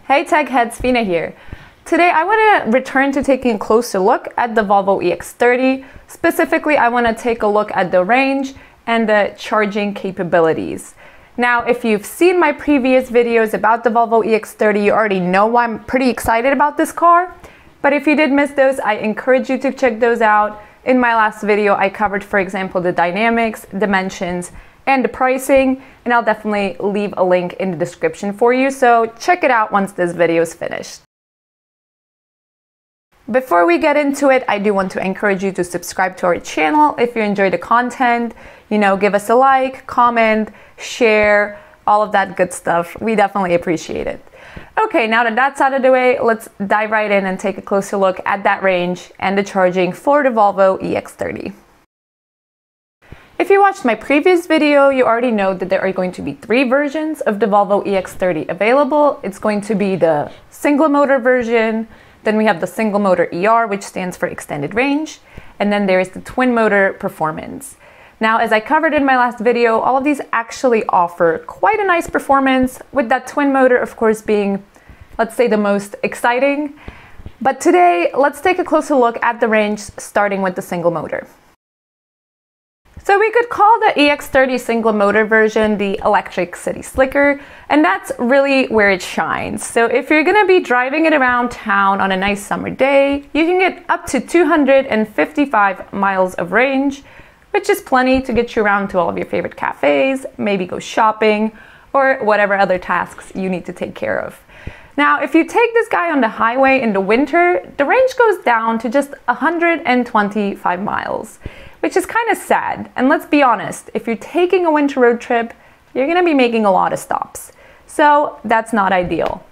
Hey tech heads, Fina here. Today I want to return to taking a closer look at the Volvo EX30. Specifically, I want to take a look at the range and the charging capabilities. Now, if you've seen my previous videos about the Volvo EX30, you already know why I'm pretty excited about this car. But if you did miss those, I encourage you to check those out. In my last video, I covered, for example, the dynamics, dimensions, and the pricing, and I'll definitely leave a link in the description for you, so check it out once this video is finished. Before we get into it, I do want to encourage you to subscribe to our channel if you enjoy the content. Give us a like, comment, share, all of that good stuff. We definitely appreciate it. Okay, now that that's out of the way, let's dive right in and take a closer look at that range and the charging for the Volvo EX30. If you watched my previous video, you already know that there are going to be 3 versions of the Volvo EX30 available. It's going to be the single motor version, then we have the single motor ER, which stands for extended range, and then there is the twin motor performance. Now, as I covered in my last video, all of these actually offer quite a nice performance, with that twin motor, of course, being, let's say, the most exciting. But today, let's take a closer look at the range, starting with the single motor. So we could call the EX30 single motor version the electric city slicker, and that's really where it shines. So if you're gonna be driving it around town on a nice summer day, you can get up to 255 miles of range, which is plenty to get you around to all of your favorite cafes, maybe go shopping, or whatever other tasks you need to take care of. Now, if you take this guy on the highway in the winter, the range goes down to just 125 miles. Which is kind of sad. And let's be honest, if you're taking a winter road trip, you're gonna be making a lot of stops. So that's not ideal.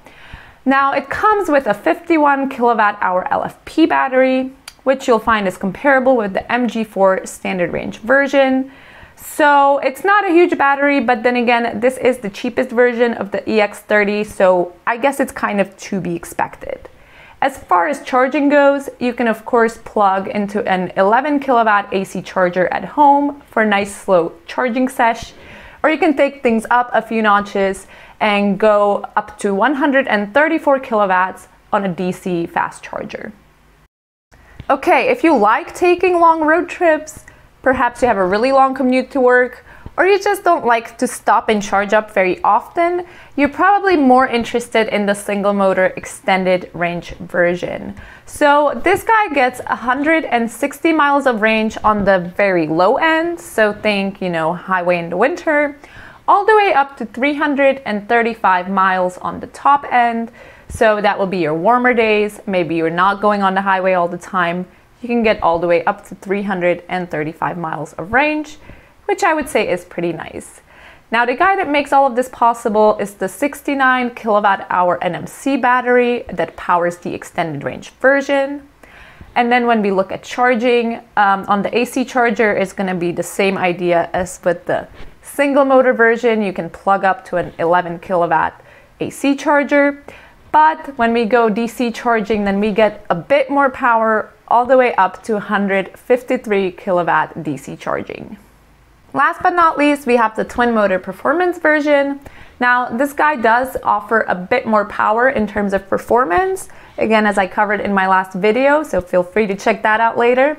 Now, it comes with a 51 kilowatt hour LFP battery, which you'll find is comparable with the MG4 standard range version. So it's not a huge battery, but then again, this is the cheapest version of the EX30, so I guess it's kind of to be expected. As far as charging goes, you can of course plug into an 11 kilowatt AC charger at home for a nice slow charging sesh, or you can take things up a few notches and go up to 134 kilowatts on a DC fast charger. Okay, if you like taking long road trips, perhaps you have a really long commute to work, or you just don't like to stop and charge up very often, you're probably more interested in the single motor extended range version. So this guy gets 160 miles of range on the very low end, so think, highway in the winter, all the way up to 335 miles on the top end. So that will be your warmer days, maybe you're not going on the highway all the time, you can get all the way up to 335 miles of range, which I would say is pretty nice. Now, the guy that makes all of this possible is the 69 kilowatt hour NMC battery that powers the extended range version. And then when we look at charging, on the AC charger is going to be the same idea as with the single motor version. You can plug up to an 11 kilowatt AC charger. But when we go DC charging, then we get a bit more power, all the way up to 153 kilowatt DC charging. Last but not least, we have the twin motor performance version. Now, this guy does offer a bit more power in terms of performance, again, as I covered in my last video, so feel free to check that out later.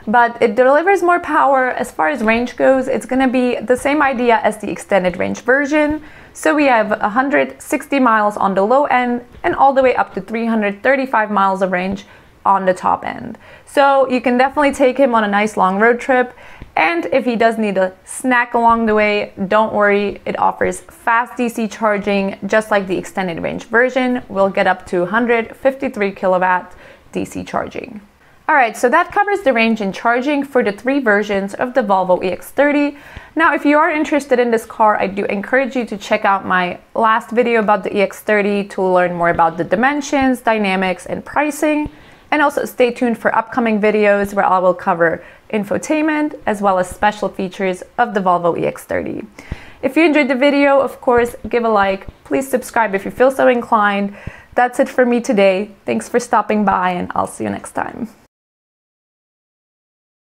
But it delivers more power. As far as range goes, it's going to be the same idea as the extended range version. So we have 160 miles on the low end and all the way up to 335 miles of range on the top end. So you can definitely take him on a nice long road trip. And if he does need a snack along the way, don't worry, it offers fast DC charging, just like the extended range version. We'll get up to 153 kilowatt DC charging. All right, so that covers the range and charging for the 3 versions of the Volvo EX30. Now, if you are interested in this car, I do encourage you to check out my last video about the EX30 to learn more about the dimensions, dynamics, and pricing. And also stay tuned for upcoming videos where I will cover infotainment as well as special features of the Volvo EX30. If you enjoyed the video, of course, give a like. Please subscribe if you feel so inclined. That's it for me today. Thanks for stopping by, and I'll see you next time.